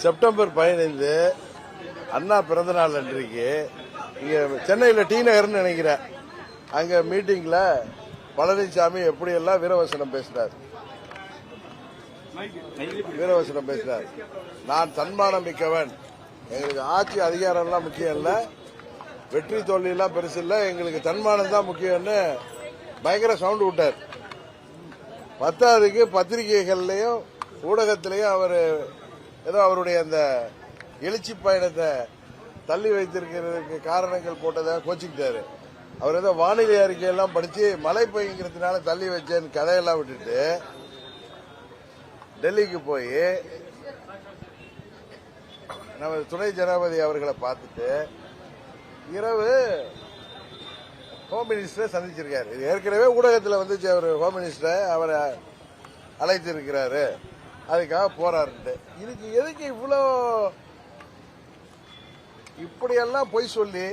September 15 அண்ணா பிறந்த நாள் அன்றைக்கு இங்க சென்னையில் டி நகர்னு நினைக்கிறேன், அங்க மீட்டிங்ல பழனிசாமி எப்படியெல்லாம் வீரவசனம் பேசினார். நான் தன்மானம் மிக்கவன், எங்களுக்கு ஆட்சி அதிகாரம் எல்லாம் முக்கியம் இல்ல, வெற்றி தோல்வி எல்லாம் பெருசு இல்ல, எங்களுக்கு தன்மானம் தான் முக்கியம்னு பயங்கர சவுண்ட் விட்டார். பத்தாவதுக்கு பத்திரிகைகள்லயும் ஊடகத்திலையும் அவர் ஏதோ அவருடைய அந்த எழுச்சி பயணத்தை தள்ளி வைத்திருக்கிறதுக்கு காரணங்கள் போட்டதாக கோச்சிக்கிட்டாரு. அவர் ஏதோ வானிலை அறிக்கையெல்லாம் படிச்சு மழை பெய்யுங்கிறதுனால தள்ளி வச்சேன்னு கதையெல்லாம் விட்டுட்டு டெல்லிக்கு போய் நம்ம துணை ஜனாதிபதி அவர்களை பார்த்துட்டு இரவு ஹோம் மினிஸ்டரை சந்திச்சிருக்காரு. இது ஏற்கனவே ஊடகத்தில் வந்துச்சு, அவர் ஹோம் மினிஸ்டரை அவரை அழைத்து இருக்கிறாரு, அதுக்காக போறாரு. இதுக்கு எதுக்கு இவ்வளோ இப்படியெல்லாம் பொய் சொல்லி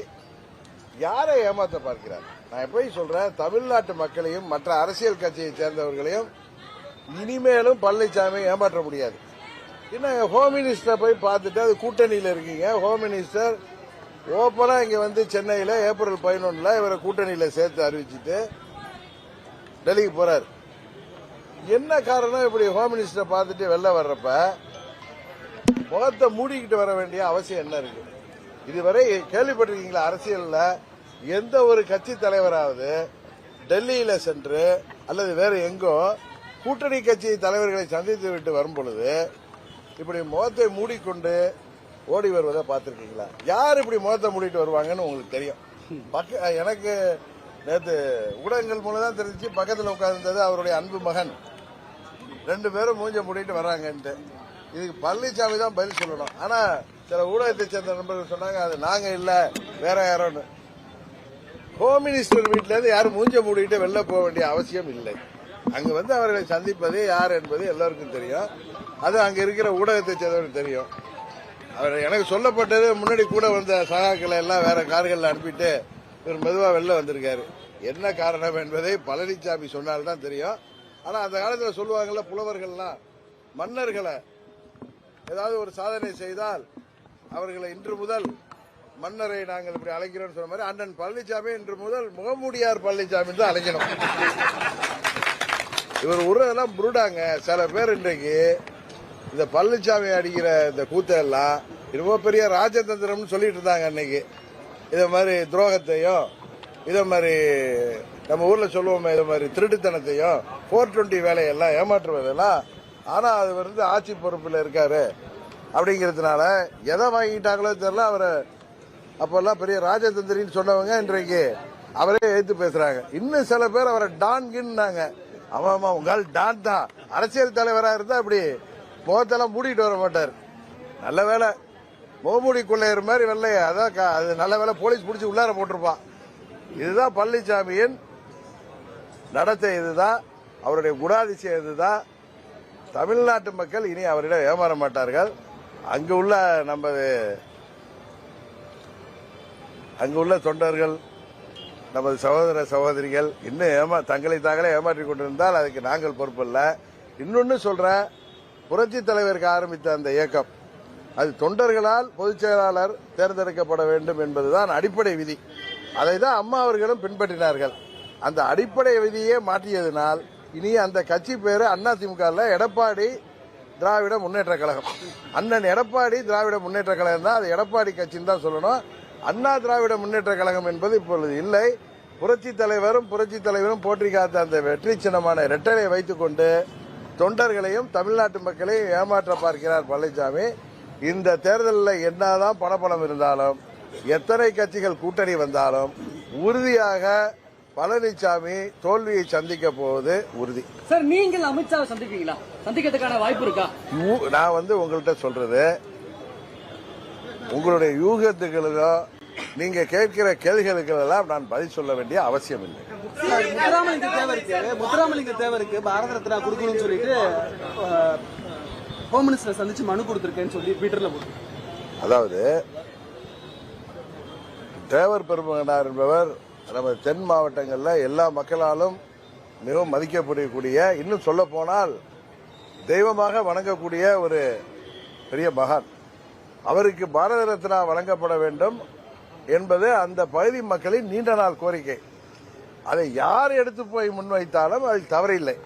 யாரை ஏமாற்ற பார்க்கிறார்? நான் எப்பயும் சொல்றேன், தமிழ்நாட்டு மக்களையும் மற்ற அரசியல் கட்சியை சேர்ந்தவர்களையும் இனிமேலும் பழனிசாமி ஏமாற்ற முடியாது. என்ன ஹோம் மினிஸ்டரை போய் பார்த்துட்டு அது கூட்டணியில் இருக்கீங்க, ஹோம் மினிஸ்டர் ஓப்பனா இங்க வந்து சென்னையில் ஏப்ரல் 11 இவரை கூட்டணியில் சேர்த்து அறிவிச்சுட்டு டெல்லிக்கு போறாரு. என்ன காரணம்? இப்படி ஹோம் மினிஸ்டரை பார்த்துட்டு வெளில வர்றப்ப முகத்தை மூடிக்கிட்டு வர வேண்டிய அவசியம் என்ன இருக்கு? இதுவரை கேள்விப்பட்டிருக்கீங்களா அரசியல்ல எந்த ஒரு கட்சி தலைவராவது டெல்லியில சென்று அல்லது வேற எங்கோ கூட்டணி கட்சி தலைவர்களை சந்தித்து விட்டு வரும் பொழுது இப்படி முகத்தை மூடிக்கொண்டு ஓடி வருவதை பார்த்திருக்கீங்களா? யார் இப்படி முகத்தை மூடிட்டு வருவாங்கன்னு உங்களுக்கு தெரியும். எனக்கு நேற்று ஊடகங்கள் மூலம் தான் தெரிஞ்சு, பக்கத்தில் உட்கார்ந்தது அவருடைய அன்பு மகன், 2 பேரும் மூஞ்ச மூடிட்டு வர்றாங்கன்ட்டு. இதுக்கு பழனிசாமி தான் பதில் சொல்லணும். ஆனா சில ஊடகத்தை சேர்ந்த நண்பர்கள் சொன்னாங்க அது நாங்க இல்ல வேற யாரோன்னு. ஹோம் மினிஸ்டர் வீட்டில இருந்து யாரும் மூஞ்ச மூடிட்டு வெளில போக வேண்டிய அவசியம் இல்லை. அங்க வந்து அவர்களை சந்திப்பது யார் என்பது எல்லாருக்கும் தெரியும். அது அங்க இருக்கிற ஊடகத்தை சேர்ந்தவருக்கு தெரியும். அவர் எனக்கு சொல்லப்பட்டது முன்னாடி கூட வந்த சகாக்களை எல்லாம் வேற கார்கள் அனுப்பிட்டு இவர் மெதுவா வெளில வந்திருக்காரு. என்ன காரணம் என்பதை பழனிசாமி சொன்னால்தான் தெரியும். ஆனா அந்த காலத்தில் சொல்லுவாங்கல்ல புலவர்கள்லாம், மன்னர்களை ஏதாவது ஒரு சாதனை செய்தால் அவர்களை இன்று முதல் மன்னரை நாங்கள் இப்படி அழைக்கிறோம் சொன்ன மாதிரி அண்ணன் பழனிசாமி இன்று முதல் முகமூடியார் பழனிசாமி தான் அழைக்கணும். இவர் உருவெல்லாம் புருடாங்க. சில பேர் இன்றைக்கு இந்த பழனிசாமி அடிக்கிற இந்த கூத்தெல்லாம் ரொம்ப பெரிய ராஜதந்திரம்னு சொல்லிட்டு இருந்தாங்க அன்னைக்கு. இதை மாதிரி துரோகத்தையும் இதை மாதிரி நம்ம ஊர்ல சொல்லுவோமே இதை மாதிரி திருட்டுத்தனத்தையும் 420 வேலையெல்லாம் ஏமாற்றுவதெல்லாம். ஆனா அது வந்து ஆட்சி பொறுப்பில் இருக்காரு அப்படிங்கிறதுனால எதை வாங்கிட்டாங்களோ தெரியல. அவரை அப்பெல்லாம் பெரிய ராஜதந்திரின்னு சொன்னவங்க இன்றைக்கு அவரே எடுத்து பேசுறாங்க. இன்னும் சில பேர் அவரை டான்கின்னாங்க. ஆமா உங்கள் டான் தான், அரசியல் தலைவராக இருந்தா அப்படி முகத்தெல்லாம் மூடிட்டு வர மாட்டார். நல்ல வேலை முகமூடி கொள்ளையர் மாதிரி வெள்ளைய, அதான் அது நல்ல வேலை போலீஸ் பிடிச்சி உள்ளார போட்டிருப்பான். இதுதான் பழனிசாமியின் நடத்தை, இதுதான் அவருடைய குணாதிசயம், இதுதான். தமிழ்நாட்டு மக்கள் இனி அவரிடம் ஏமாற மாட்டார்கள். அங்குள்ள தொண்டர்கள், நமது சகோதர சகோதரிகள் இன்னும் தங்களை தாங்களே ஏமாற்றிக் கொண்டிருந்தால் அதுக்கு நாங்கள் பொறுப்பில்ல. இன்னொன்னு சொல்றேன், புரட்சி தலைவருக்கு ஆரம்பித்த அந்த இயக்கம் அது தொண்டர்களால் பொதுச் செயலாளர் தேர்ந்தெடுக்கப்பட வேண்டும் என்பதுதான் அடிப்படை விதி. அதை தான் அம்மா அவர்களும் பின்பற்றினார்கள். அந்த அடிப்படை விதியை மாற்றியதனால் இனி அந்த கட்சி பேரு அதிமுக எடப்பாடி திராவிட முன்னேற்ற கழகம். அண்ணன் எடப்பாடி திராவிட முன்னேற்ற கழகம் தான், அது எடப்பாடி கட்சின்னு தான் சொல்லணும். அண்ணா திராவிட முன்னேற்ற கழகம் என்பது இப்பொழுது இல்லை. புரட்சி தலைவரும் போற்றி காத்த அந்த வெற்றி சின்னமான இரட்டலை வைத்துக் கொண்டு தொண்டர்களையும் தமிழ்நாட்டு மக்களையும் ஏமாற்ற பார்க்கிறார் பழனிசாமி. இந்த தேர்தலில் என்னதான் பணபலம் இருந்தாலும், எத்தனை கட்சிகள் கூட்டணி வந்தாலும் உறுதியாக பழனிசாமி தோல்வியை சந்திக்க போவது உறுதி. சார், நீங்கள் அமித்ஷாவை சந்திப்பீங்களா? சந்திக்கிறதுக்கான வாய்ப்பு இருக்கா? நான் உங்கள்கிட்ட சொல்றது உங்களுடைய யூகத்துகளுக்கோ நீங்க கேட்கிற கேள்விகளுக்கெல்லாம் நான் பதில் சொல்ல வேண்டிய அவசியம் இல்லை. முத்துராமலிங்க தேவருக்கு பாரத ரத்னா கொடுக்கணும்னு சொல்லிட்டு ஹோம் மினிஸ்டர் சந்திச்சு மனு கொடுத்திருக்கேன்னு சொல்லி ட்விட்டர்ல போட்டு. அதாவது தேவர் பெருமகனார் என்பவர் நமது தென் மாவட்டங்களில் எல்லா மக்களாலும் மிகவும் மதிக்கப்படக்கூடிய, இன்னும் சொல்ல போனால் தெய்வமாக வணங்கக்கூடிய ஒரு பெரிய மகான். அவருக்கு பாரத ரத்னா வழங்கப்பட வேண்டும் என்பது அந்த பகுதி மக்களின் நீண்ட நாள் கோரிக்கை. அதை யார் எடுத்து போய் முன்வைத்தாலும் அதில் தவறில்லை.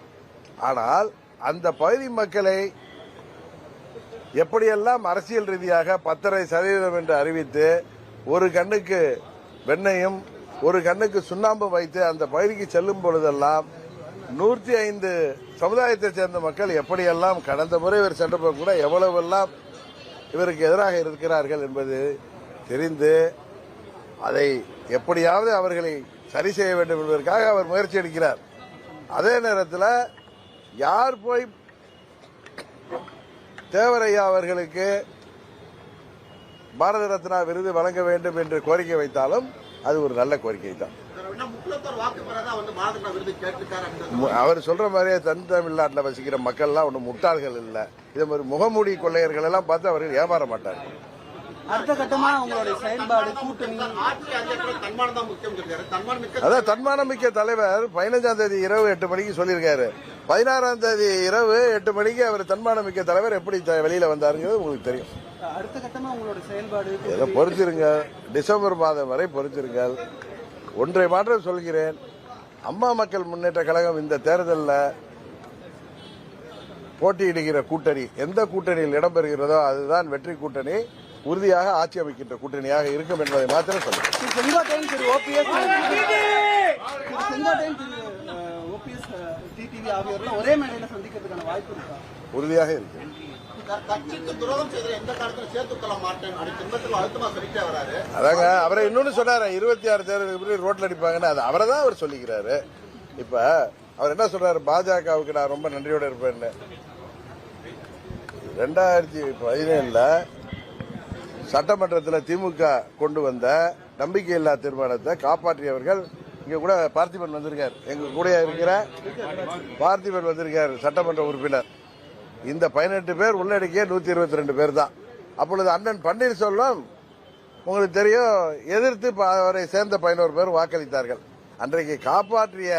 ஆனால் அந்த பகுதி மக்களை எப்படியெல்லாம் அரசியல் ரீதியாக 10.5% என்று அறிவித்து ஒரு கண்ணுக்கு வெண்ணையும் ஒரு கண்ணுக்கு சுண்ணாம்பு வைத்து அந்த பகுதிக்கு செல்லும் பொழுதெல்லாம் 105 சமுதாயத்தைச் சேர்ந்த மக்கள் எப்படியெல்லாம் கடந்த முறை இவர் சென்றப்போ கூட எவ்வளவெல்லாம் இவருக்கு எதிராக இருக்கிறார்கள் என்பது தெரிந்து அதை எப்படியாவது அவர்களை சரி செய்ய வேண்டும் என்பதற்காக அவர் முயற்சி எடுக்கிறார். அதே நேரத்தில் யார் போய் தேவரையா அவர்களுக்கு பாரத ரத்னா விருது வழங்க வேண்டும் என்று கோரிக்கை வைத்தாலும் அது ஒரு நல்ல கோரிக்கை தான். அவர் சொல்ற மாதிரியே தமிழ்நாட்டில் வசிக்கிற மக்கள் எல்லாம் ஒன்றும் முட்டாள்கள் இல்லை. இதே மாதிரி முகமூடி கொள்ளையர்கள் எல்லாம் பார்த்து அவர்கள் ஏமாற மாட்டார்கள். அடுத்த கட்டமா உங்களுடைய செயல்பாடு கூட்டணி அதான் தன்மானம் மிக்க தலைவர் 15ஆம் தேதி இரவு 8 மணிக்கு சொல்லியிருக்காரு. 16ஆம் தேதி இரவு 8 மணிக்கு அவர் தன்மானம் மிக்க தலைவர் எப்படி வெளியில வந்தாருங்கிறது உங்களுக்கு தெரியும். அடுத்த கட்டமா உங்களுடைய செயல்பாடு இதை பொறுத்திருங்க, டிசம்பர் மாதம் வரை பொறுத்திருங்கள். ஒன்றை மாற்றம் சொல்கிறேன், அம்மா மக்கள் முன்னேற்ற கழகம் இந்த தேர்தலில் போட்டியிடுகிற கூட்டணி எந்த கூட்டணியில் இடம்பெறுகிறதோ அதுதான் வெற்றி கூட்டணி, உறுதியாக ஆட்சி அமைக்கின்ற கூட்டணியாக இருக்கும் என்பதை மாத்திரம் சொல்லுங்கள். செங்கோட்டையன் திரு ஓபிஎஸ் டிடிவி ஆகியோர்கள் ஒரே மேடையில் சந்திக்கிறதுக்கான வாய்ப்பு இருக்கா? உறுதியாக இருக்கு. கட்சிக்கு துரோகம் செய்த எந்த காலத்துல சேர்த்துக்கொள்ள மாட்டேன் அழுத்தமா சொல்லிட்டே வராரு. அதாங்க அவரை இன்னொன்னு சொன்னாரு, 26 தேர்தலுக்கு ரோட்ல அடிப்பாங்கன்னு. அது அவரை தான் அவர் சொல்லிக்கிறாரு. இப்ப அவர் என்ன சொல்றாரு, பாஜகவுக்கு நான் ரொம்ப நன்றியோட இருப்பேன்னு. 2017 சட்டமன்றத்தில் திமுக கொண்டு வந்த நம்பிக்கையில்லா தீர்மானத்தை காப்பாற்றியவர்கள் இங்க கூட பார்த்திபன் வந்திருக்கார், எங்க கூட இருக்கிற பார்த்திபன் வந்திருக்கார், சட்டமன்ற உறுப்பினர். இந்த 18 பேர் உள்ளடக்கிய 122 பேர் தான். அப்பொழுது அண்ணன் பன்னீர்செல்வம் உங்களுக்கு தெரியும் எதிர்த்து அவரை சேர்ந்த 11 பேர் வாக்களித்தார்கள். அன்றைக்கு காப்பாற்றிய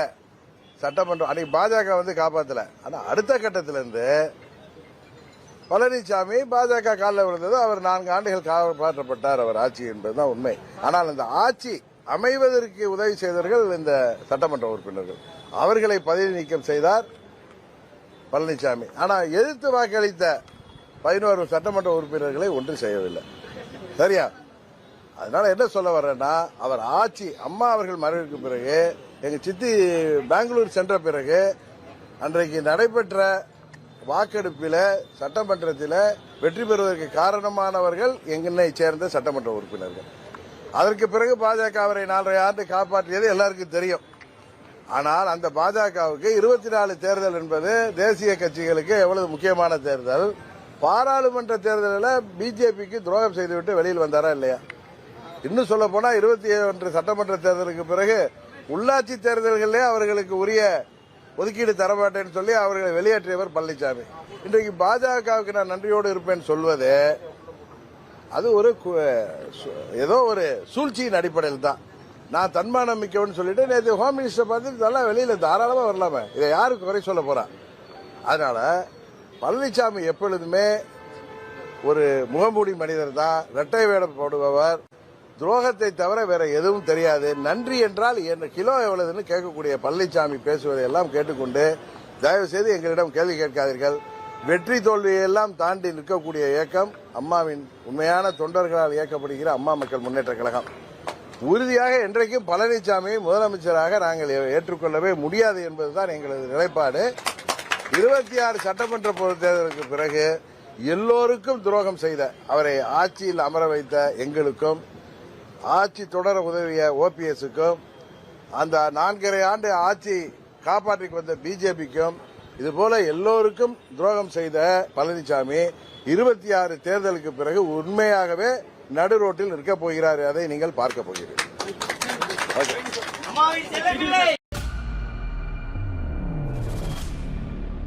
சட்டமன்றம் அன்னைக்கு பாஜக வந்து காப்பாற்றல. ஆனா அடுத்த கட்டத்திலிருந்து பழனிசாமி பாஜக காலில் விழுந்தது, அவர் 4 ஆண்டுகள் காப்பாற்றப்பட்டார் அவர் ஆட்சி என்பதுதான் உண்மை. ஆனால் இந்த ஆட்சி அமைவதற்கு உதவி செய்தவர்கள் இந்த சட்டமன்ற உறுப்பினர்கள். அவர்களை பதவி நீக்கம் செய்தார் பழனிசாமி. ஆனால் எதிர்த்து வாக்களித்த 11 சட்டமன்ற உறுப்பினர்களை ஒன்றும் செய்யவில்லை. சரியா? அதனால என்ன சொல்ல வர்றேன்னா, அவர் ஆட்சி அம்மா அவர்கள் மறைவுக்கு பிறகு எங்க சித்தி பெங்களூர் சென்ற பிறகு அன்றைக்கு நடைபெற்ற வாக்கெடுப்பில் சட்டமன்றத்தில் வெற்றி பெறுவதற்கு காரணமானவர்கள் எங்களை சேர்ந்த சட்டமன்ற உறுப்பினர்கள். அதற்கு பிறகு பாஜக அவரை 4.5 ஆண்டு காப்பாற்றியது எல்லாருக்கும் தெரியும். ஆனால் அந்த பாஜகவுக்கு 24 தேர்தல் என்பது தேசிய கட்சிகளுக்கு எவ்வளவு முக்கியமான தேர்தல். பாராளுமன்ற தேர்தலில் பிஜேபிக்கு துரோகம் செய்துவிட்டு வெளியில் வந்தாரா இல்லையா? இன்னும் சொல்ல போனா 21 சட்டமன்ற தேர்தலுக்கு பிறகு உள்ளாட்சி தேர்தல்களிலே அவர்களுக்கு உரிய ஒதுக்கீடு தரமாட்டேன்னு சொல்லி அவர்களை வெளியேற்றியவர் பழனிசாமி. இன்றைக்கு பாஜகவுக்கு நான் நன்றியோடு இருப்பேன் சொல்வது அது ஒரு ஏதோ ஒரு சூழ்ச்சியின் அடிப்படையில் தான். நான் தன்மானம் மிக்கவன் சொல்லிட்டு நேற்று ஹோம் மினிஸ்டர் பார்த்து இதெல்லாம் வெளியில தாராளமா வரலாமே, இதை யாருக்கு குறை சொல்ல போறான்? அதனால பழனிசாமி எப்பொழுதுமே ஒரு முகமூடி மனிதர் தான், இரட்டை வேடம் போடுபவர், துரோகத்தை தவிர வேற எதுவும் தெரியாது. நன்றி என்றால் என்ன கிலோ எவ்வளவுன்னு கேட்கக்கூடிய பழனிசாமி பேசுவதை எல்லாம் கேட்டுக்கொண்டு தயவு செய்து எங்களிடம் கேள்வி கேட்காதீர்கள். வெற்றி தோல்வியெல்லாம் தாண்டி நிற்கக்கூடிய இயக்கம் அம்மாவின் உண்மையான தொண்டர்களால் இயக்கப்படுகிற அம்மா மக்கள் முன்னேற்ற கழகம். உறுதியாக என்றைக்கும் பழனிசாமியை முதலமைச்சராக நாங்கள் ஏற்றுக்கொள்ளவே முடியாது என்பதுதான் எங்களது நிலைப்பாடு. 26 சட்டமன்ற பொதுத் தேர்தலுக்கு பிறகு எல்லோருக்கும் துரோகம் செய்த அவரை ஆட்சியில் அமர வைத்த எங்களுக்கும், ஆட்சி தொடர உதவிய ஓபிஎஸ்க்கும், அந்த 4.5 ஆண்டு ஆட்சி காப்பாற்றிக் வந்த பிஜேபிக்கும், இதுபோல எல்லோருக்கும் துரோகம் செய்த பழனிசாமி 26 தேர்தலுக்கு பிறகு உண்மையாகவே நடு ரோட்டில் நிற்கப் போகிறார். அதை நீங்கள் பார்க்க போகிறீர்கள்.